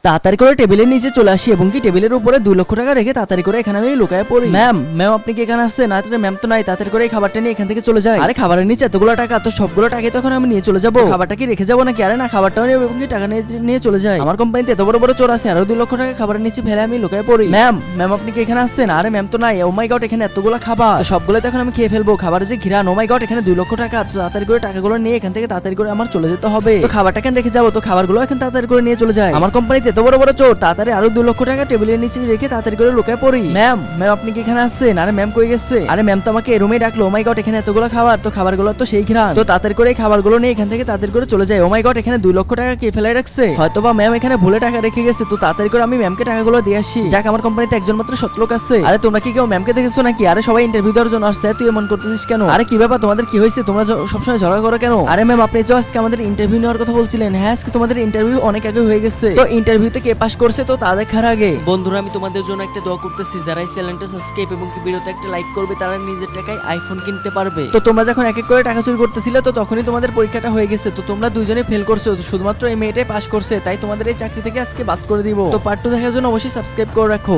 তাড়াতাড়ি করে টেবিলের নিচে চলে আসি এবং কি টেবিলের উপরে 2 লক্ষ টাকা রেখে তাড়াতাড়ি করে এখানে আমি লুকায় পড়ি। ম্যাম আপনি কি এখানে আসছেন? না ম্যাম তো নাই। তাড়াতাড়ি করে এই খাবারটা নিয়ে এখান থেকে চলে যায়। আরে খাবারের নিচে এতগুলো টাকা, তো সবগুলো টাকা তখন আমি নিয়ে চলে যাবো? খাবারটা কি রেখে যাবো নাকি? আরে না, খাবারটাও নিয়ে এবং কি টাকা নিয়ে চলে যায়। আমার কোম্পানিতে এত বড় বড় চোর আছে, আরো 2 লক্ষ টাকা খাবারের নিচে ফেলে আমি লুকায় পড়ি। ম্যাম আপনি কি এখানে আসছেন? আরে ম্যাম তো নাই। ও মাই গড, এখানে এতগুলো খাবার, তো সবগুলো তো এখন আমি খেয়ে ফেলবো। খাবারের যে ঘিরান, ও মাই গড, এখানে 2 লক্ষ টাকা। তাড়াতাড়ি করে টাকাগুলো নিয়ে এখান থেকে তাড়াতাড়ি করে আমার চলে যেতে হবে। তো খাবারটা কেন রেখে যাবো? তো খাবারগুলো এখন তাড়াতাড়ি করে নিয়ে চলে যায়। আমার কোম্পানিতে এত বড় বড় চোর, তাড়াতাড়ি আরো 2 লক্ষ টাকা টেবিলের নিচে রেখে তাড়াতাড়ি করে লুকায় পড়ি। ম্যাম আপনি কি এখানে আসছেন? আরে ম্যাম কই গেছে? আরে ম্যাম তো আমাকে রুমে ডাকলো। ও মাই গড, এখানে এতগুলো খাবার, তো খাবারগুলো তো সেই ঘিরান। তো তাড়াতাড়ি করে খাবারগুলো নিয়ে এখান থেকে তাড়াতাড়ি করে চলে যায়। ও মাই গড, এখানে 2 লক্ষ টাকা কে ফেলাই রাখছে? হয়তোবা ম্যাম এখানে ভুলে টাকা রেখে গেছে। তো তাড়াতাড়ি করে আমি ম্যামকে টাকাগুলো দিয়ে আসি। যাক, আমার কোম্পানিতে একজন মাত্র সৎ লোক আছে। আরে তোমরা কি কেউ ম্যামকে দেখেছো নাকি? আরে সবাই ইন্টারভিউ দেওয়ার জন্য আসছে, তুই এমন করতেছিস কেন? আরে কি ব্যাপার, তোমাদের কি হয়েছে? তোমরা সবসময় ঝগড়া করো কেন? আরে ম্যাম, আপনি তো আজকে আমাদের ইন্টারভিউ নেওয়ার কথা বলছিলেন। হ্যাঁ, আজকে তোমাদের ইন্টারভিউ অনেক আগে হয়ে গেছে। তো ইন্টারভিউতে কে পাস করছে তো তা দেখার আগে বন্ধুরা, আমি তোমাদের জন্য একটা দোয়া করতেছি। যারা এই চ্যানেলটা সাবস্ক্রাইব এবং কি ভিডিওতে একটা লাইক করবে, তারা নিজের টাকায় আইফোন কিনতে পারবে। তো তোমরা যখন এক এক করে টাকা চুরি করতেছিলে, তো তখনই তোমাদের পরীক্ষাটা হয়ে গেছে। তো তোমরা দুইজনে ফেল করছো, শুধুমাত্র এই মেয়েটাই পাস করছে, তাই তোমাদের এই চাকরি থেকে আজকে বাদ করে দিব। তো পার্ট 2 দেখার জন্য অবশ্যই সাবস্ক্রাইব করে রাখো।